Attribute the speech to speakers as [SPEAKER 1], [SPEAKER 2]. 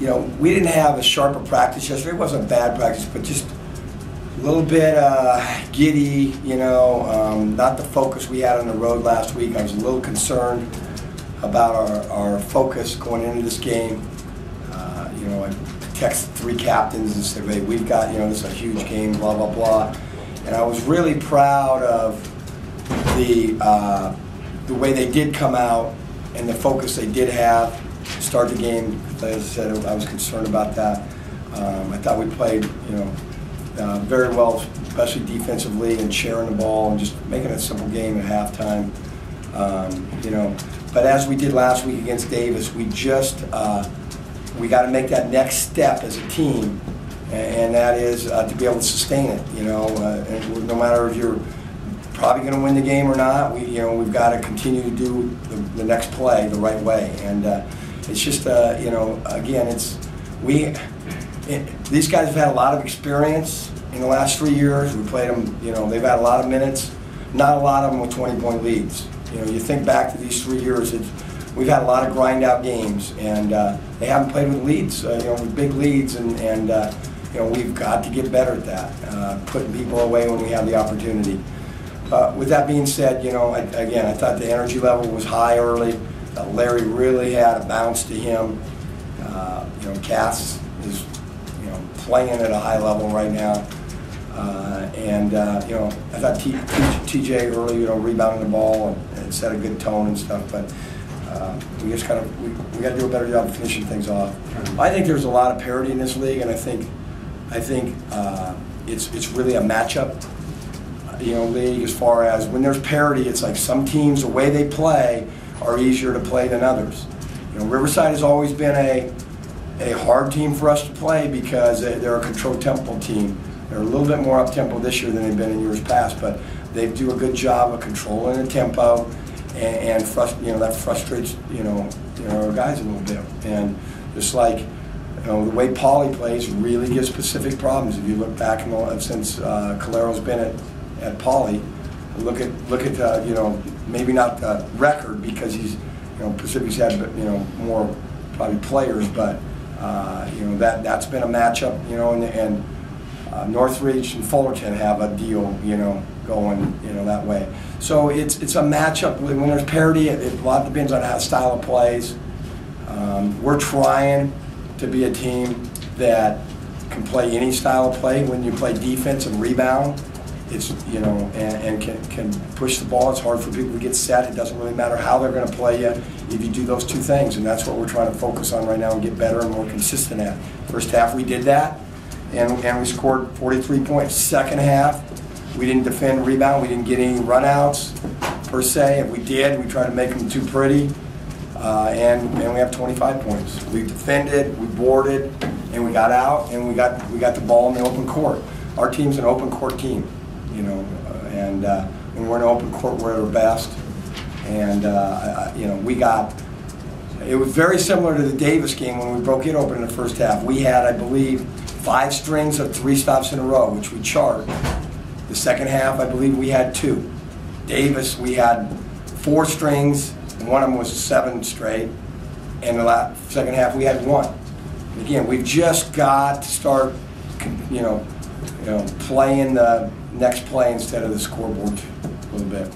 [SPEAKER 1] you know, we didn't have a sharper practice yesterday. It wasn't a bad practice, but just a little bit giddy, you know, not the focus we had on the road last week. I was a little concerned about our focus going into this game. You know, I texted 3 captains and said, hey, we've got, you know, this is a huge game, blah, blah, blah. And I was really proud of the way they did come out and the focus they did have to start the game. As I said, I was concerned about that. I thought we played, you know, very well, especially defensively, and sharing the ball and just making a simple game at halftime. You know, but as we did last week against Davis, we just we got to make that next step as a team, and that is to be able to sustain it. You know, and no matter if you're probably going to win the game or not, we've got to continue to do the next play the right way. And it's just you know, again, these guys have had a lot of experience in the last 3 years. We played them, you know, they've had a lot of minutes, not a lot of them with 20-point leads. You know, you think back to these 3 years, we've had a lot of grind-out games, and they haven't played with leads, you know, with big leads, and you know, we've got to get better at that, putting people away when we have the opportunity. With that being said, you know, again, I thought the energy level was high early. Larry really had a bounce to him. You know, Cass is, you know, playing at a high level right now. You know, I thought TJ early, you know, rebounding the ball and set a good tone and stuff, but we just kind of we got to do a better job of finishing things off. I think there's a lot of parity in this league, and I think it's really a matchup, you know, league, as far as when there's parity. It's like some teams, the way they play are easier to play than others. You know, Riverside has always been a hard team for us to play because they're a controlled tempo team. They're a little bit more up-tempo this year than they've been in years past, but they do a good job of controlling the tempo, and you know, that frustrates you know our guys a little bit. And just like, you know, the way Pauly plays really gives specific problems. If you look back since Calero's been at Pauly, look at you know, maybe not the record because he's, you know, Pacific's had, you know, more probably players, but you know, that's been a matchup, you know, and Northridge and Fullerton have a deal, you know, going, you know, that way. So it's a matchup. When there's parity, a lot depends on how style of plays. We're trying to be a team that can play any style of play. When you play defense and rebound, it's, you know, and can push the ball. It's hard for people to get set. It doesn't really matter how they're going to play you if you do those two things, and that's what we're trying to focus on right now and get better and more consistent at. First half we did that, and we scored 43 points. Second half, we didn't defend, rebound. We didn't get any runouts per se. If we did, we tried to make them too pretty, and we have 25 points. We defended, we boarded, and we got out, and we got the ball in the open court. Our team's an open court team, you know, and when we're in open court, we're at our best. And you know, it was very similar to the Davis game when we broke it open in the first half. We had, I believe, 5 strings of 3 stops in a row, which we chart. The second half, I believe we had 2. Davis, we had 4 strings, and one of them was 7 straight. And the second half, we had 1. And again, we've just got to start, you know, playing the next play instead of the scoreboard a little bit.